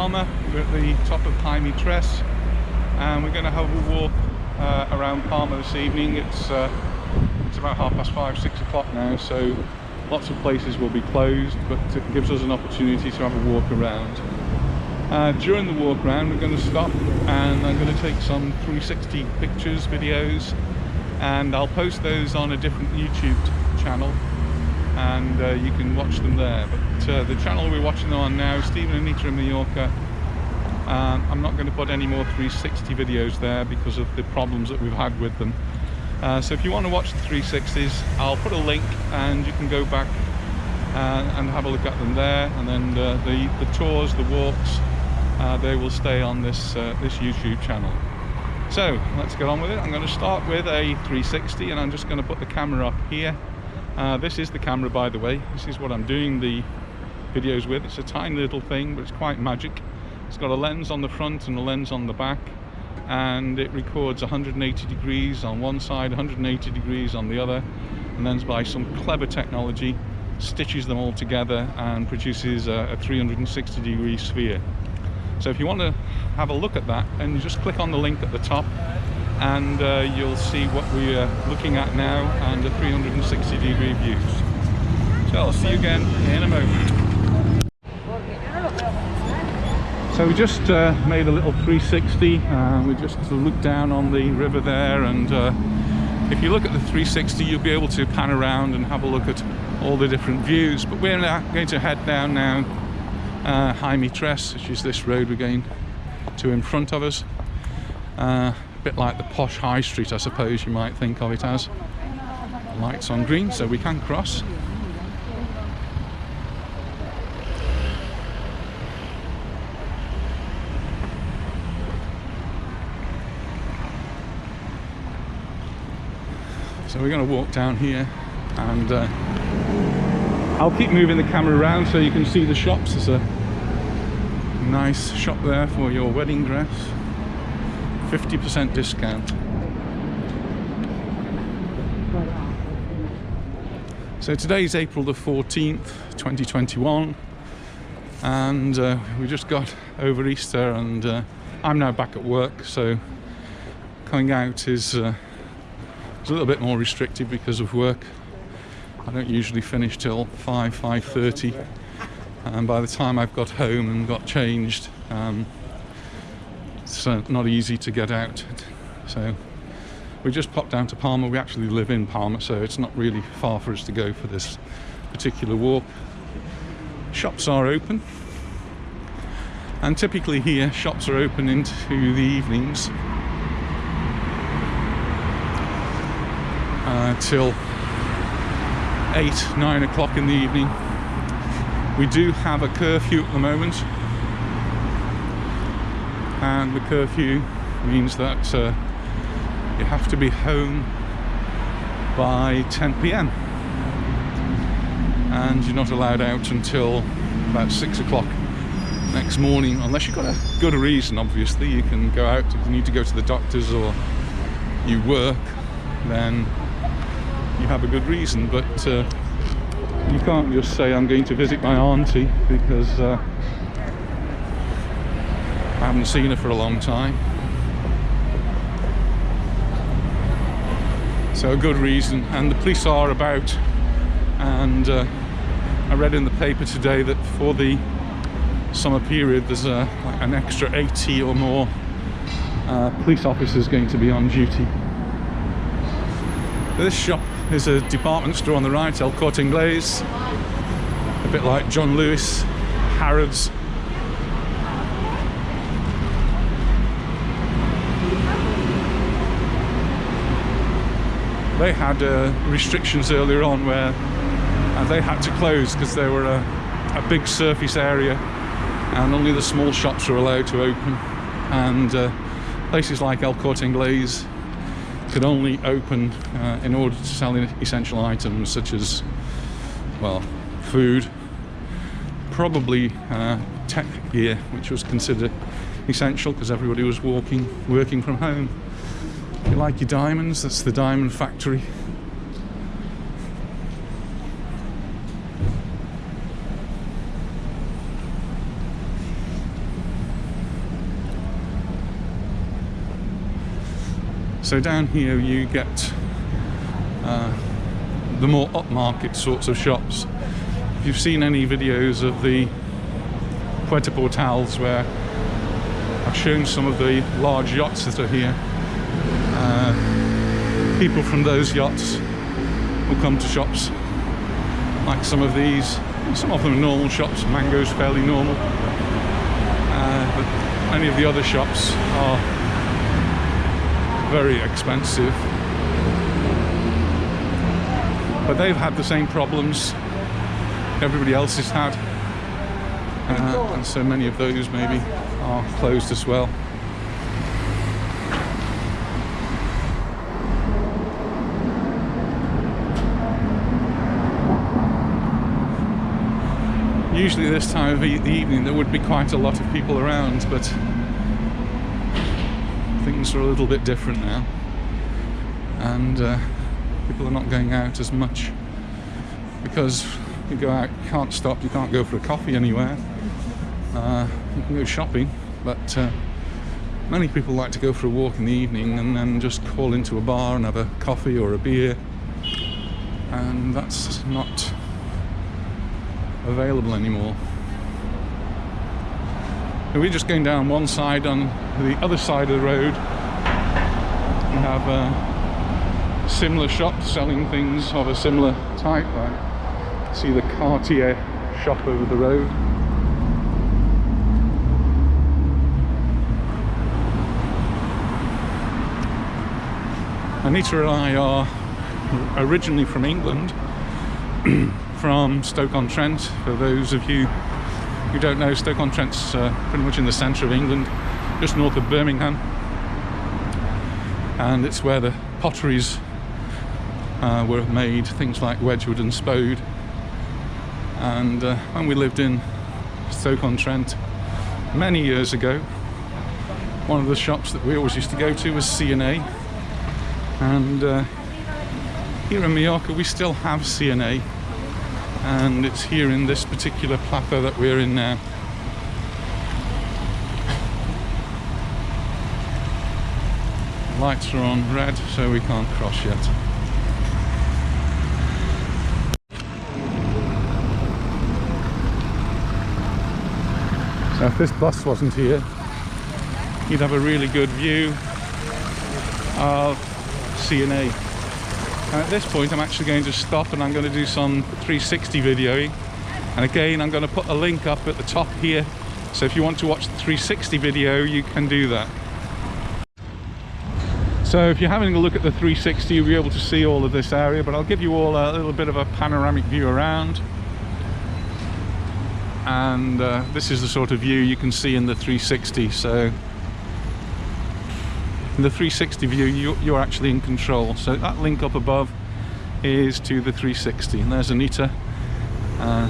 Palma. We're at the top of Jaime III, and we're going to have a walk around Palma this evening. It's about 5:30, 6 o'clock now, so lots of places will be closed, but it gives us an opportunity to have a walk around. During the walk around, we're going to stop and I'm going to take some 360 pictures, videos, and I'll post those on a different YouTube channel, and you can watch them there. But the channel we're watching them on now, Stephen and Anita in Mallorca, I'm not going to put any more 360 videos there because of the problems that we've had with them. So if you want to watch the 360s, I'll put a link and you can go back and have a look at them there, and then the tours, the walks, they will stay on this YouTube channel. So let's get on with it. I'm going to start with a 360, and I'm just going to put the camera up here. This is the camera, by the way. This is what I'm doing the videos with. It's a tiny little thing, but it's quite magic. It's got a lens on the front and a lens on the back, and it records 180 degrees on one side, 180 degrees on the other, and then by some clever technology stitches them all together and produces a 360 degree sphere. So if you want to have a look at that, and just click on the link at the top, and you'll see what we are looking at now and the 360 degree views. So I'll see you again in a moment. So we just made a little 360. We just looked down on the river there, and if you look at the 360, you'll be able to pan around and have a look at all the different views. But we're now going to head down now Jaime III, which is this road we're going to in front of us. A bit like the posh high street, I suppose you might think of it as. Lights on green, so we can cross. So we're going to walk down here, and I'll keep moving the camera around so you can see the shops. There's a nice shop there for your wedding dress, 50% discount. So today's April the 14th, 2021, and we just got over Easter, and I'm now back at work, so coming out is it's a little bit more restricted because of work. I don't usually finish till 5:30, and by the time I've got home and got changed, it's not easy to get out. So we just popped down to Palma. We actually live in Palma, so it's not really far for us to go for this particular walk. Shops are open, and typically here shops are open into the evenings till 8-9 o'clock in the evening. We do have a curfew at the moment, and the curfew means that you have to be home by 10 p.m. and you're not allowed out until about 6 o'clock next morning, unless you've got a good reason. Obviously you can go out if you need to go to the doctors or you work, then you have a good reason, but you can't just say I'm going to visit my auntie because I haven't seen her for a long time. So a good reason, and the police are about, and I read in the paper today that for the summer period there's like an extra 80 or more police officers going to be on duty. This shop is a department store on the right, El Corte Ingles, a bit like John Lewis, Harrods. They had restrictions earlier on where they had to close because they were a big surface area, and only the small shops were allowed to open, and places like El Corte Ingles could only open in order to sell essential items such as, well, food, probably tech gear, which was considered essential because everybody was working from home. If you like your diamonds, that's the diamond factory. So down here you get the more upmarket sorts of shops. If you've seen any videos of the Puerto Portals where I've shown some of the large yachts that are here, people from those yachts will come to shops like some of these. Some of them are normal shops. Mango's fairly normal, but many of the other shops are very expensive. But they've had the same problems everybody else has had, and so many of those maybe are closed as well. Usually this time of the evening there would be quite a lot of people around, but things are a little bit different now, and people are not going out as much because you go out, you can't stop, you can't go for a coffee anywhere. You can go shopping, but many people like to go for a walk in the evening and then just call into a bar and have a coffee or a beer, and that's not available anymore. And we're just going down one side. On the other side of the road we have similar shops selling things of a similar type. I see the Cartier shop over the road. Anita and I are originally from England, from Stoke-on-Trent. For those of you who don't know, Stoke-on-Trent's pretty much in the centre of England, just north of Birmingham, and it's where the potteries were made, things like Wedgwood and Spode. And when we lived in Stoke-on-Trent many years ago, one of the shops that we always used to go to was C&A, and here in Mallorca we still have C&A, and it's here in this particular plaza that we're in now. Lights are on red, so we can't cross yet. So if this bus wasn't here, you'd have a really good view of C&A. And at this point I'm actually going to stop and I'm going to do some 360 videoing, and again I'm going to put a link up at the top here, so if you want to watch the 360 video you can do that. So if you're having a look at the 360 you'll be able to see all of this area, but I'll give you all a little bit of a panoramic view around. And this is the sort of view you can see in the 360. So in the 360 view you're actually in control. So that link up above is to the 360, and there's Anita.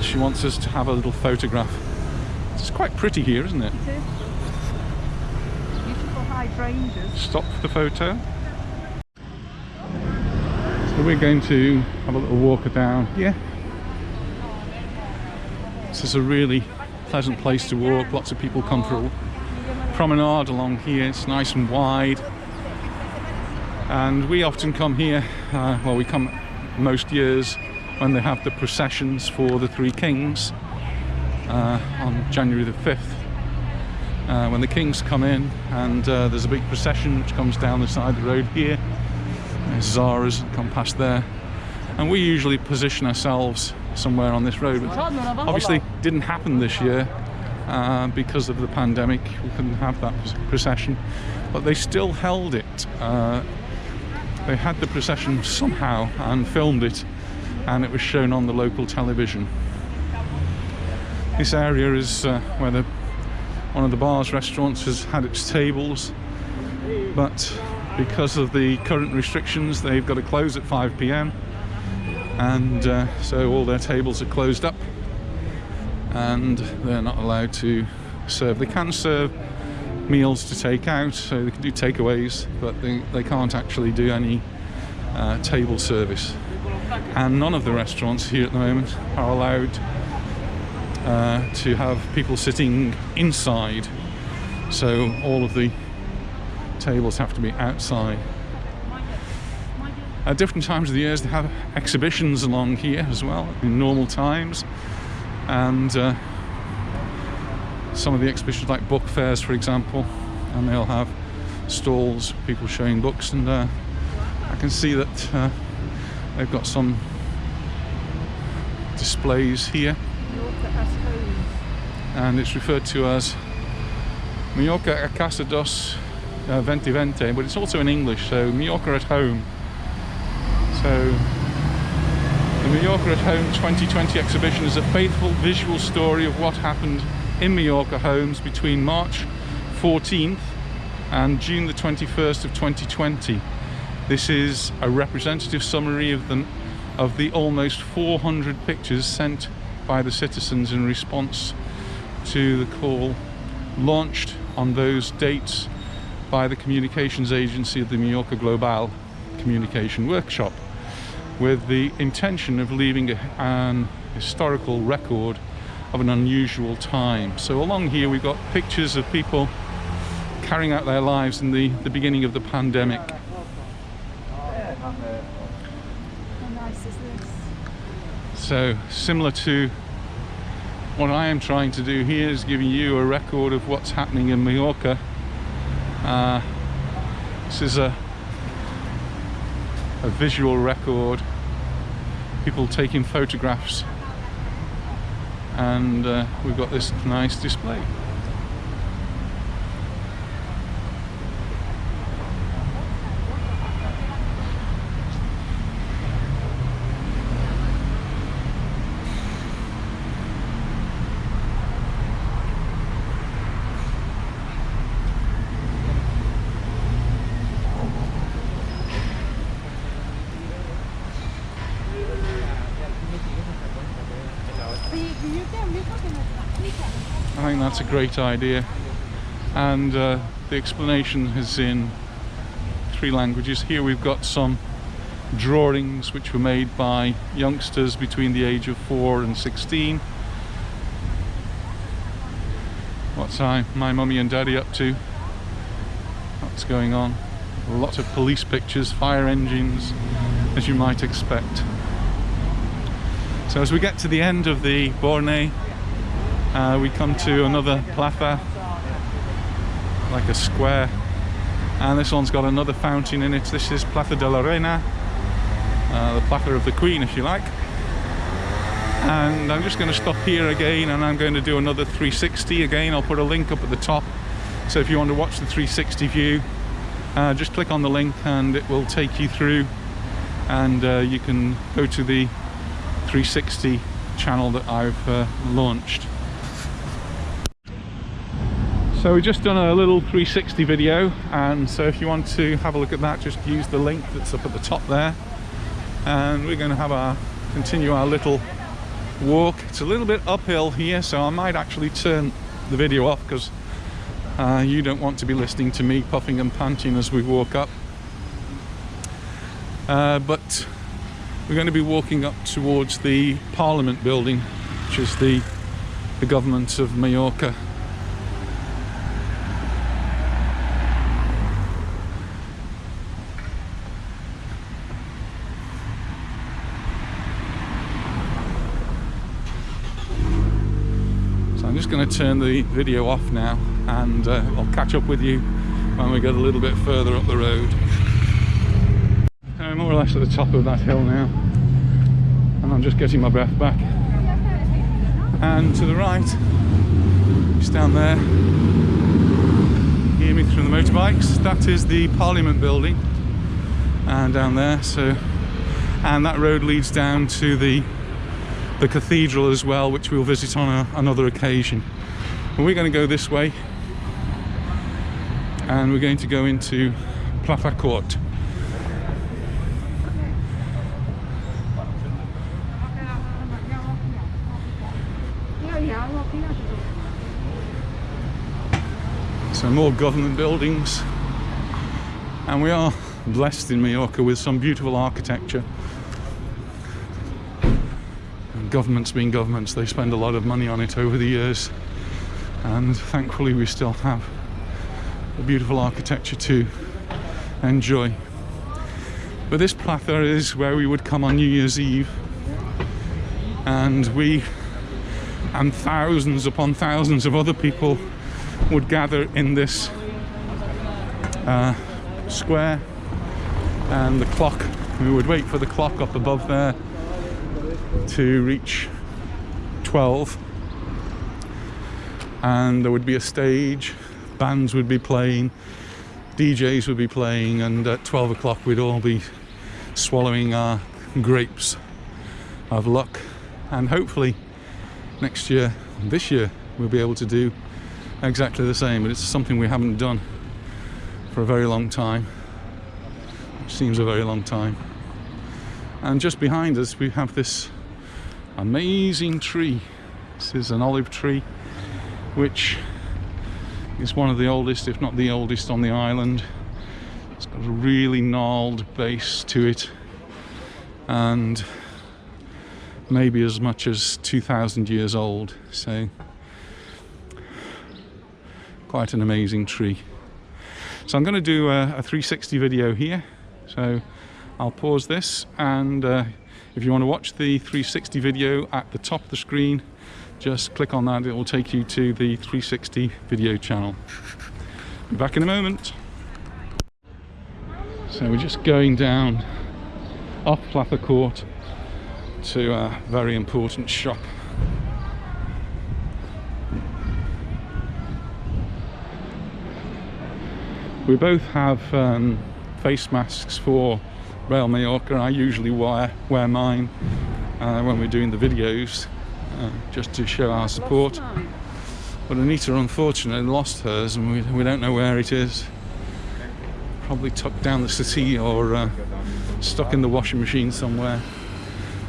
She wants us to have a little photograph. It's quite pretty here, isn't it? It is. Beautiful hydrangeas. Stop for the photo. So we're going to have a little walk down here. This is a really pleasant place to walk. Lots of people come for a promenade along here. It's nice and wide, and we often come here, well, we come most years when they have the processions for the Three Kings on January the 5th, when the kings come in, and there's a big procession which comes down the side of the road here. There's Zara's come past there, and we usually position ourselves somewhere on this road. But obviously didn't happen this year because of the pandemic. We couldn't have that procession, but they still held it. They had the procession somehow and filmed it, and it was shown on the local television. This area is where one of the bars, restaurants, has had its tables, but because of the current restrictions they've got to close at 5 p.m. and so all their tables are closed up and they're not allowed to serve. They can serve meals to take out, so they can do takeaways, but they can't actually do any table service. And none of the restaurants here at the moment are allowed to have people sitting inside, so all of the tables have to be outside. At different times of the years they have exhibitions along here as well in normal times, and some of the exhibitions like book fairs for example, and they'll have stalls, people showing books, and I can see that they've got some displays here, and it's referred to as Mallorca a casa dos 2020, but it's also in English, so Mallorca at home. So the Mallorca at Home 2020 exhibition is a faithful visual story of what happened in Mallorca homes between March 14th and June the 21st of 2020. This is a representative summary of the almost 400 pictures sent by the citizens in response to the call launched on those dates by the communications agency of the Mallorca Global Communication Workshop, with the intention of leaving an historical record of an unusual time. So along here we've got pictures of people carrying out their lives in the beginning of the pandemic. How nice is this? So similar to what I am trying to do here is giving you a record of what's happening in Mallorca. This is a visual record, people taking photographs, and we've got this nice display. I think that's a great idea, and the explanation is in 3 languages. Here we've got some drawings which were made by youngsters between the age of 4 and 16. What's my mummy and daddy up to? What's going on? Lots of police pictures, fire engines, as you might expect. So as we get to the end of the Born, we come to another plaza, like a square, and this one's got another fountain in it. This is Plaza de la Reina, the Plaza of the Queen if you like. And I'm just going to stop here again, and I'm going to do another 360 again. I'll put a link up at the top, so if you want to watch the 360 view, just click on the link and it will take you through, and you can go to the 360 channel that I've launched. So we've just done a little 360 video, and so if you want to have a look at that, just use the link that's up at the top there. And we're going to continue our little walk. It's a little bit uphill here, so I might actually turn the video off, because you don't want to be listening to me puffing and panting as we walk up. But we're going to be walking up towards the Parliament building, which is the government of Mallorca. I'm just going to turn the video off now, and I'll catch up with you when we get a little bit further up the road. I'm more or less at the top of that hill now, and I'm just getting my breath back. And to the right, just down there, hear me through the motorbikes, that is the Parliament building, and down there, and that road leads down to the cathedral as well, which we'll visit on another occasion. But we're going to go this way, and we're going to go into Plaza Cort. So more government buildings, and we are blessed in Mallorca with some beautiful architecture. Governments being governments, they spend a lot of money on it over the years, and thankfully we still have a beautiful architecture to enjoy. But this plaza is where we would come on New Year's Eve, and we and thousands upon thousands of other people would gather in this square, and the clock, we would wait for the clock up above there to reach 12, and there would be a stage, bands would be playing, DJs would be playing, and at 12 o'clock we'd all be swallowing our grapes of luck, and hopefully next year, this year, we'll be able to do exactly the same. But it's something we haven't done for a very long time, which seems a very long time. And just behind us we have this amazing tree. This is an olive tree, which is one of the oldest, if not the oldest, on the island. It's got a really gnarled base to it, and maybe as much as 2,000 years old, so quite an amazing tree. So I'm going to do a 360 video here, so I'll pause this, and if you want to watch the 360 video at the top of the screen, just click on that. It will take you to the 360 video channel. Be back in a moment. So we're just going down off Plaza Cort to a very important shop. We both have face masks for Real Mallorca. I usually wear mine when we're doing the videos, just to show our support. But Anita unfortunately lost hers, and we don't know where it is. Probably tucked down the city or stuck in the washing machine somewhere.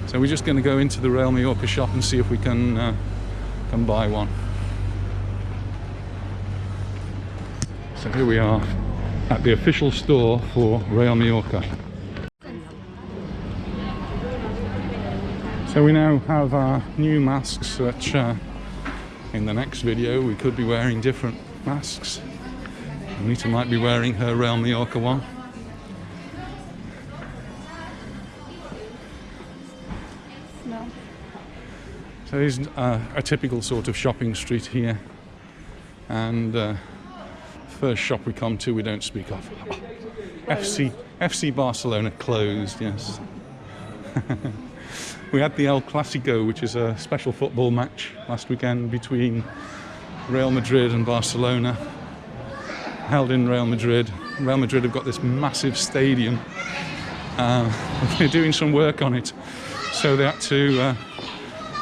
So we're just going to go into the Real Mallorca shop and see if we can buy one. So here we are at the official store for Real Mallorca. So we now have our new masks, which in the next video we could be wearing different masks. Anita might be wearing her Real Mallorca one. No. So it's a typical sort of shopping street here, and first shop we come to we don't speak of. FC Barcelona closed, yes. We had the El Clasico, which is a special football match last weekend between Real Madrid and Barcelona, held in Real Madrid. Real Madrid have got this massive stadium. They're doing some work on it, so they had to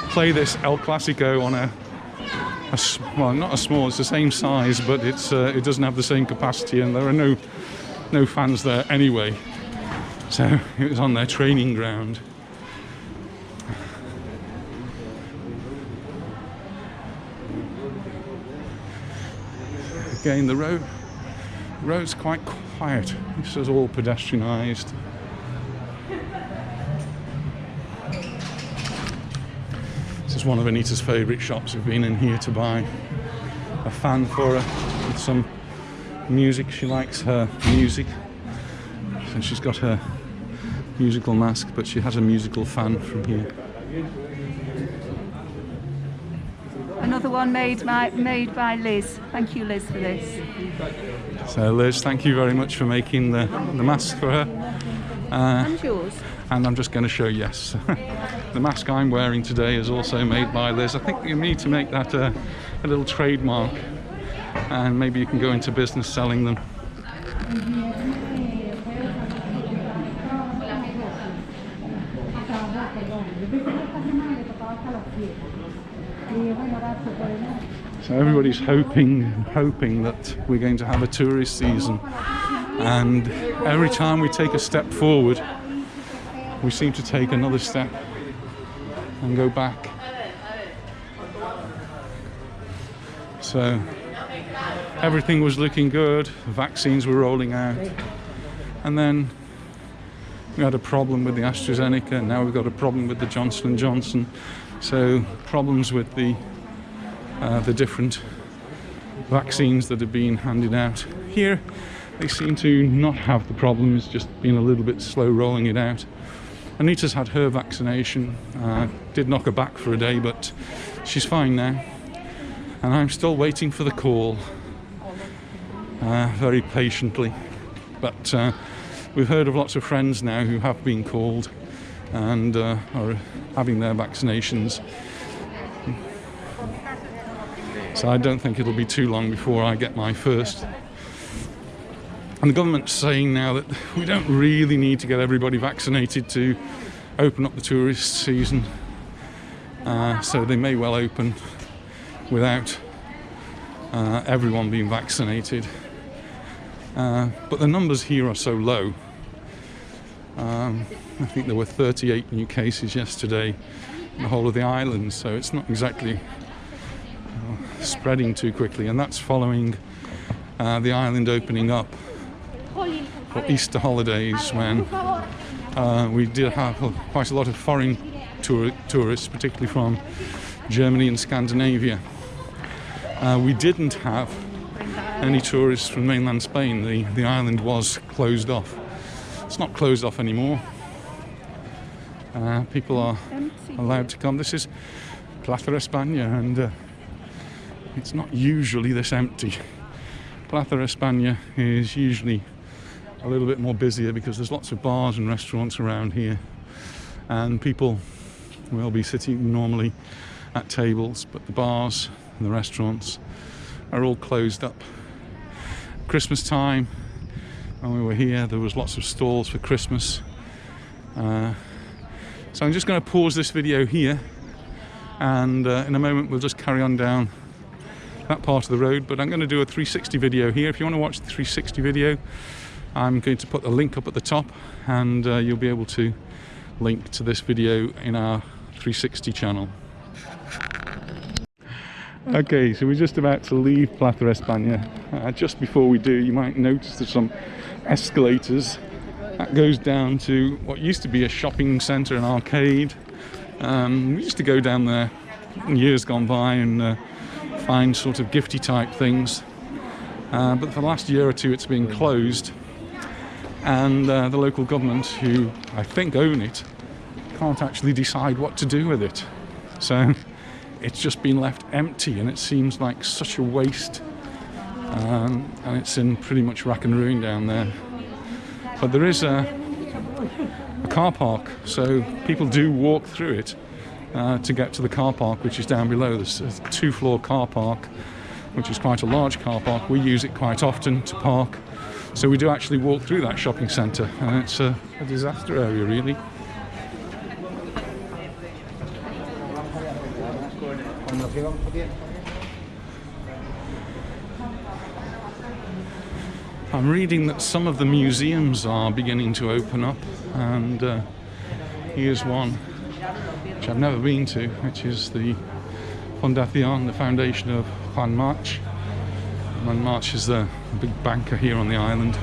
play this El Clasico on well, not a small, it's the same size, but it doesn't have the same capacity, and there are no fans there anyway. So it was on their training ground. Again, the road's quite quiet. This is all pedestrianised. This is one of Anita's favourite shops. We've been in here to buy a fan for her with some music. She likes her music, so she's got her musical mask, but she has a musical fan from here. Another one made by Liz. Thank you, Liz, for this. So Liz, thank you very much for making the mask for her. And yours. And I'm just going to show, yes, the mask I'm wearing today is also made by Liz. I think you need to make that a little trademark, and maybe you can go into business selling them. So everybody's hoping that we're going to have a tourist season, and every time we take a step forward we seem to take another step and go back. So everything was looking good, vaccines were rolling out, and then we had a problem with the AstraZeneca, and now we've got a problem with the Johnson & Johnson. So problems with the different vaccines that are being handed out. Here they seem to not have the problems, just being a little bit slow rolling it out. Anita's had her vaccination, did knock her back for a day, but she's fine now. And I'm still waiting for the call, very patiently. But we've heard of lots of friends now who have been called and are having their vaccinations. So I don't think it'll be too long before I get my first. And the government's saying now that we don't really need to get everybody vaccinated to open up the tourist season. So they may well open without everyone being vaccinated. But the numbers here are so low. I think there were 38 new cases yesterday in the whole of the island, so it's not exactly spreading too quickly. And that's following the island opening up for Easter holidays, when we did have quite a lot of foreign tourists, particularly from Germany and Scandinavia. We didn't have any tourists from mainland Spain. The island was closed off. It's not closed off anymore. People are allowed to come. This is Plaza España, and it's not usually this empty. Plaza España is usually a little bit more busier because there's lots of bars and restaurants around here, and people will be sitting normally at tables, but the bars and the restaurants are all closed up. Christmas time, when we were here, there was lots of stalls for Christmas. So I'm just going to pause this video here, and in a moment we'll just carry on down that part of the road. But I'm going to do a 360 video here. If you want to watch the 360 video, I'm going to put the link up at the top, and you'll be able to link to this video in our 360 channel. Okay, so we're just about to leave Plaza España. Just before we do, you might notice there's some escalators that goes down to what used to be a shopping centre and arcade. We used to go down there in years gone by and find sort of gifty type things, but for the last year or two it's been closed, and the local government, who I think own it, can't actually decide what to do with it. So it's just been left empty, and it seems like such a waste, and it's in pretty much rack and ruin down there. But there is a car park, so people do walk through it to get to the car park, which is down below. There's a 2-floor car park, which is quite a large car park. We use it quite often to park, so we do actually walk through that shopping centre, and it's a disaster area, really. I'm reading that some of the museums are beginning to open up, and here's one which I've never been to, which is the Fundación, the foundation of Juan March. Juan March is the big banker here on the island.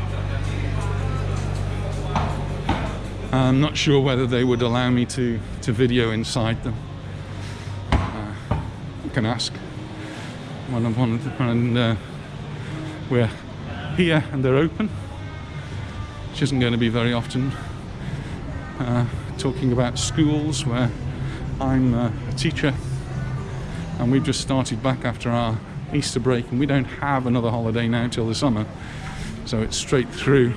I'm not sure whether they would allow me to video inside them. I can ask when we're here and they're open, which isn't going to be very often. Talking about schools, where I'm a teacher, and we've just started back after our Easter break, and we don't have another holiday now till the summer, so it's straight through.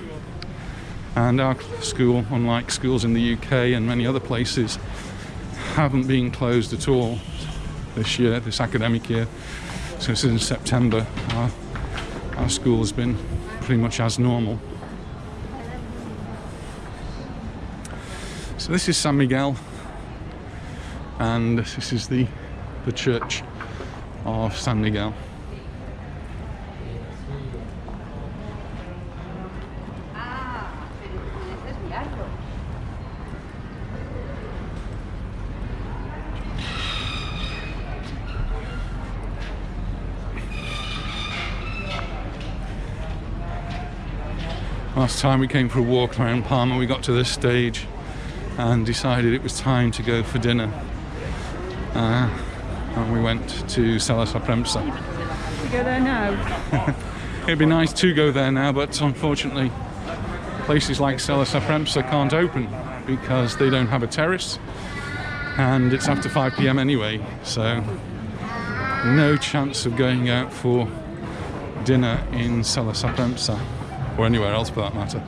And our school, unlike schools in the UK and many other places, haven't been closed at all this year, this academic year. So since September, our school has been pretty much as normal. So this is San Miguel, and this is the church of San Miguel. Last time we came for a walk around Palma, we got to this stage and decided it was time to go for dinner. And we went to Sala Prensa. We go there now. It'd be nice to go there now, but unfortunately places like Plaza España can't open because they don't have a terrace, and it's after 5 p.m. anyway, so no chance of going out for dinner in Plaza España, or anywhere else for that matter.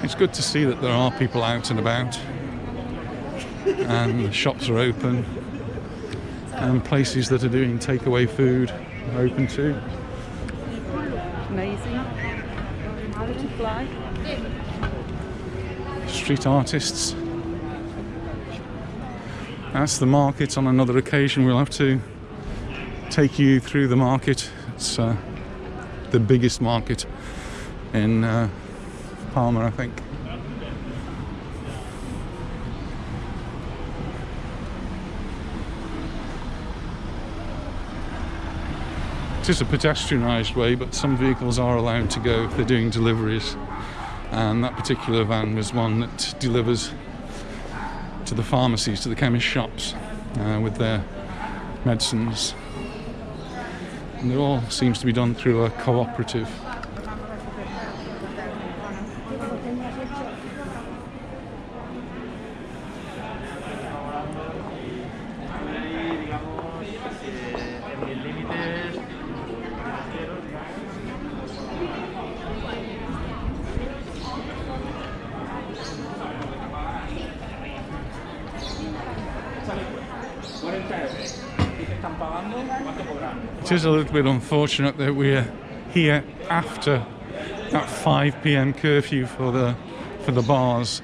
It's good to see that there are people out and about, and the shops are open, and places that are doing takeaway food are open too. Amazing. Butterfly. Street artists. That's the market. On another occasion we'll have to take you through the market. It's the biggest market in Palma, I think. It is a pedestrianised way, but some vehicles are allowed to go if they're doing deliveries, and that particular van was one that delivers to the pharmacies, to the chemist shops with their medicines, and it all seems to be done through a cooperative. It is a little bit unfortunate that we're here after that 5 p.m. curfew for the bars,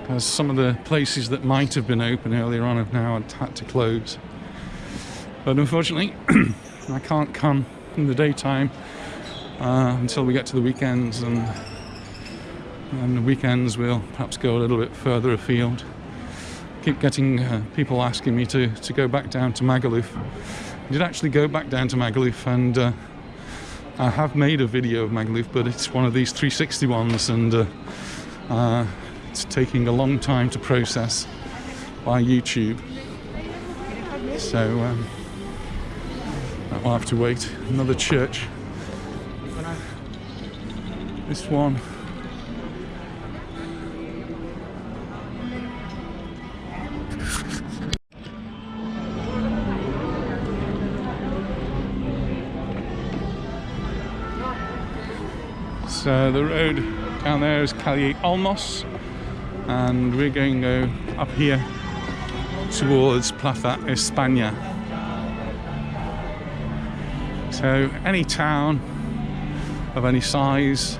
because some of the places that might have been open earlier on have now had to close. But unfortunately, I can't come in the daytime until we get to the weekends, and the weekends we'll perhaps go a little bit further afield. Keep getting people asking me to go back down to Magaluf. I did actually go back down to Magaluf, and I have made a video of Magaluf, but it's one of these 360 ones, and it's taking a long time to process by YouTube, so that will have to wait. Another church, this one. So the road down there is Calle Olmos, and we're going to go up here towards Plaza España. So any town of any size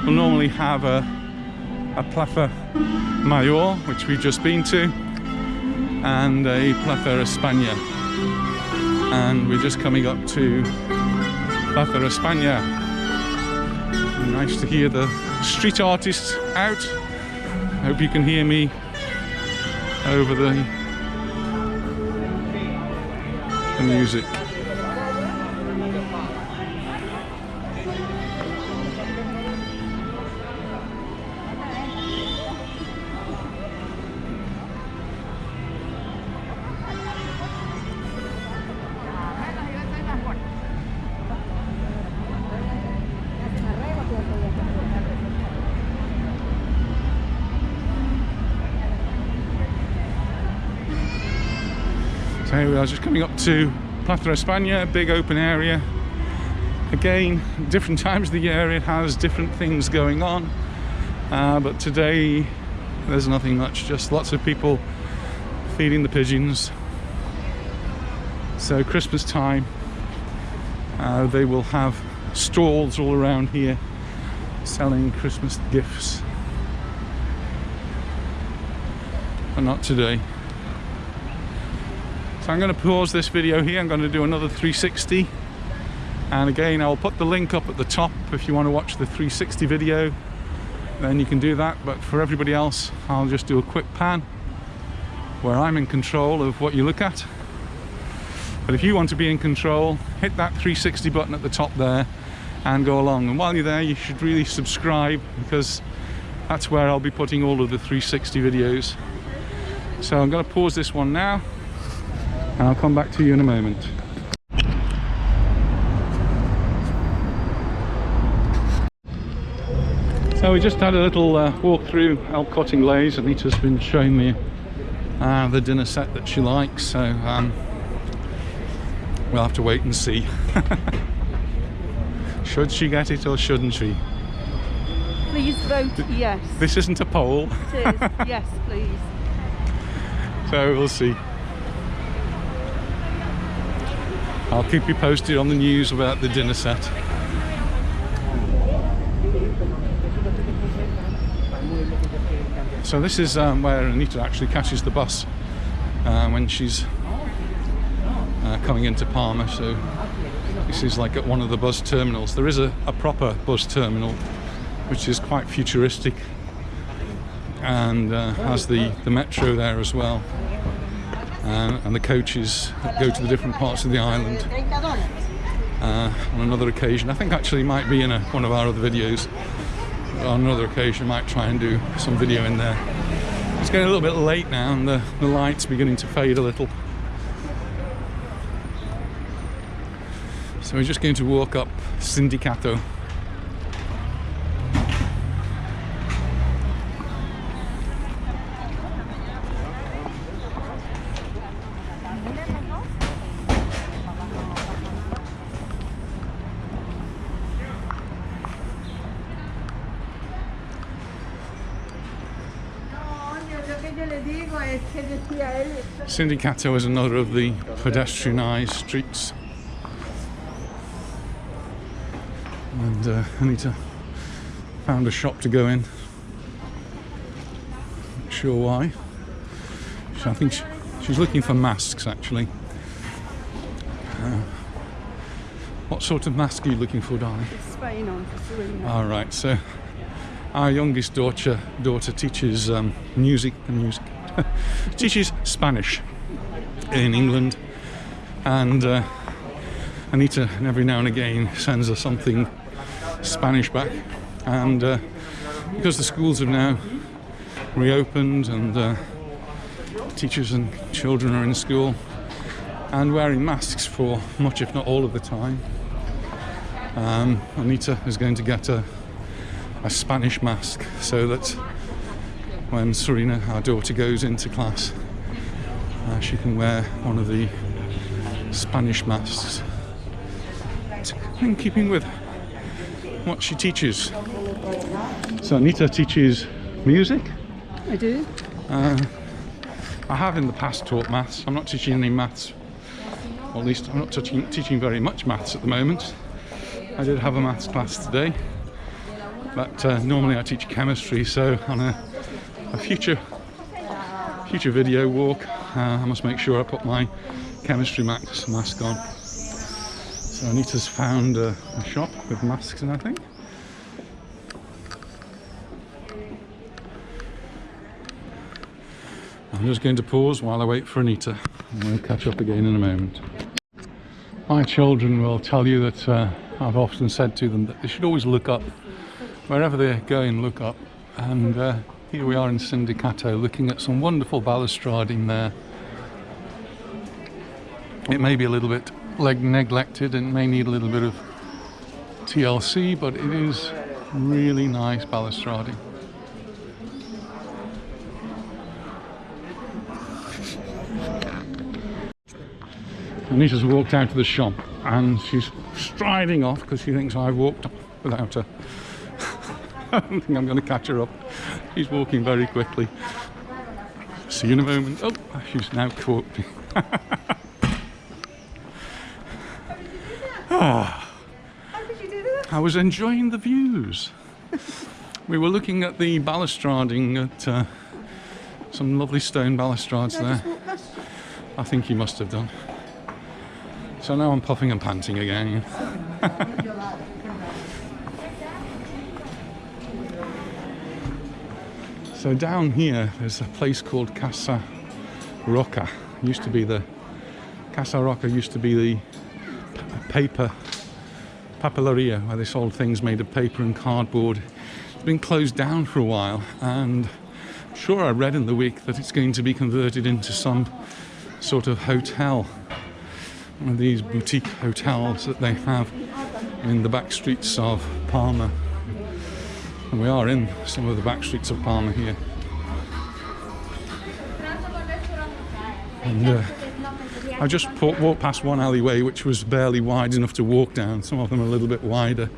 will normally have a Plaza Mayor, which we've just been to, and a Plaza España, and we're just coming up to Plaza España. Nice to hear the street artists out. Hope you can hear me over the music. So we are just coming up to Plaza España, big open area. Again, different times of the year it has different things going on, but today there's nothing much, just lots of people feeding the pigeons. So Christmas time, they will have stalls all around here selling Christmas gifts, but not today. So I'm going to pause this video here. I'm going to do another 360 And again, I'll put the link up at the top if you want to watch the 360 video, then you can do that. But for everybody else, I'll just do a quick pan where I'm in control of what you look at. But if you want to be in control, hit that 360 button at the top there and go along. And while you're there, you should really subscribe, because that's where I'll be putting all of the 360 videos. So I'm going to pause this one now and I'll come back to you in a moment. So we just had a little walk through El Corte Ingles. Anita's been showing me the dinner set that she likes, so we'll have to wait and see. Should she get it or shouldn't she? Please vote yes. This isn't a poll. It is. Yes, please. So we'll see. I'll keep you posted on the news about the dinner set. So this is where Anita actually catches the bus when she's coming into Palma. So this is like at one of the bus terminals. There is a proper bus terminal which is quite futuristic, and has the metro there as well, and the coaches that go to the different parts of the island. On another occasion, I think actually might be in one of our other videos, on another occasion I might try and do some video in there. It's getting a little bit late now and the light's beginning to fade a little. So we're just going to walk up Sindicato. Sindicato is another of the pedestrianised streets, and Anita found a shop to go in. Not sure why. I think she's looking for masks actually. What sort of mask are you looking for, darling? It's Spain on for Reina. All right, so our youngest daughter teaches music. Teaches Spanish in England, and Anita every now and again sends her something Spanish back, and because the schools have now reopened and teachers and children are in school and wearing masks for much if not all of the time, Anita is going to get a Spanish mask so that when Serena, our daughter, goes into class, she can wear one of the Spanish masks. It's in keeping with what she teaches. So Anita teaches music. I do. I have in the past taught maths. I'm not teaching any maths, or at least I'm not teaching very much maths at the moment. I did have a maths class today, but normally I teach chemistry, so on a future video walk, I must make sure I put my chemistry mask on. So Anita's found a shop with masks in, I think. I'm just going to pause while I wait for Anita, and we'll catch up again in a moment. My children will tell you that I've often said to them that they should always look up. Wherever they're going, look up. And here we are in Sindicato, looking at some wonderful balustrading there. It may be a little bit neglected and may need a little bit of TLC, but it is really nice balustrading. Anita's walked out of the shop and she's striding off because she thinks I've walked without her. I don't think I'm going to catch her up. She's walking very quickly. See you in a moment. Oh, she's now caught me. How did you do this? I was enjoying the views. We were looking at the balustrading at some lovely stone balustrades there. I think you must have done. So now I'm puffing and panting again. So down here there's a place called Casa Roca. Casa Roca used to be the papeleria, where they sold things made of paper and cardboard. It's been closed down for a while, and I'm sure I read in the week that it's going to be converted into some sort of hotel. One of these boutique hotels that they have in the backstreets of Palma. And we are in some of the backstreets of Palma here. And I just walked past one alleyway which was barely wide enough to walk down. Some of them are a little bit wider.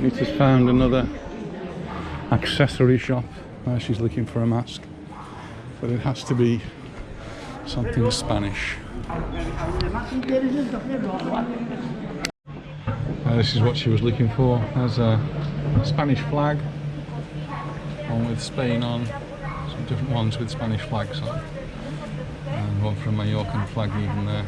Nita's found another accessory shop where she's looking for a mask, but it has to be something Spanish. This is what she was looking for. There's a Spanish flag, one with Spain on, some different ones with Spanish flags on, and one from Mallorcan flag even there.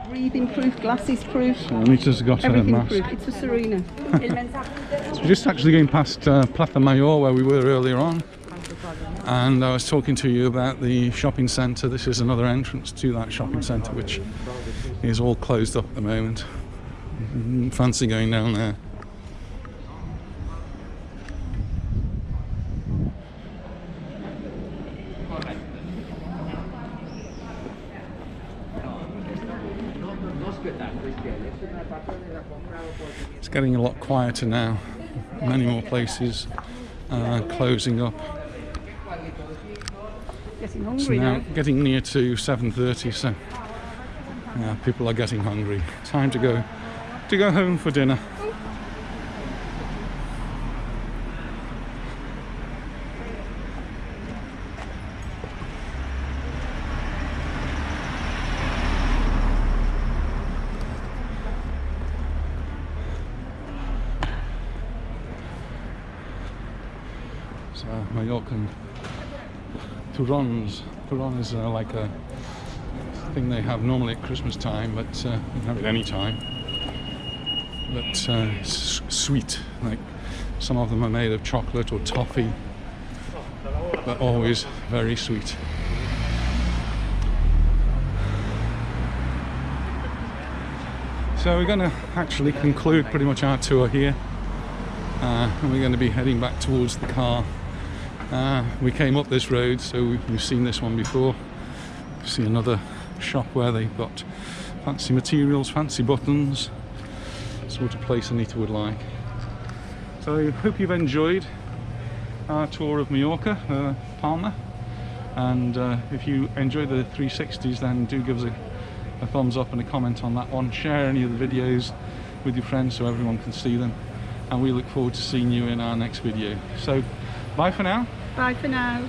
Breathing proof, glasses proof. So Anita's got a mask. Proof. It's for Serena. So we're just actually going past Plaza Mayor where we were earlier on, and I was talking to you about the shopping centre. This is another entrance to that shopping centre, which is all closed up at the moment. Fancy going down there. It's getting a lot quieter now. Many more places closing up. Getting It's hungry now now. getting near to 7:30, so yeah, people are getting hungry. Time to go home for dinner. So Mallorcan turrons. Turron is like a thing they have normally at Christmas time, but you can have it any time. But it's sweet. Like some of them are made of chocolate or toffee, but always very sweet. So we're going to actually conclude pretty much our tour here, and we're going to be heading back towards the car. We came up this road, so we've seen this one before. See another shop where they've got fancy materials, fancy buttons, sort of place Anita would like. So I hope you've enjoyed our tour of Mallorca, Palma, and if you enjoy the 360s, then do give us a thumbs up and a comment on that one. Share any of the videos with your friends so everyone can see them, and we look forward to seeing you in our next video. So bye for now. Bye for now.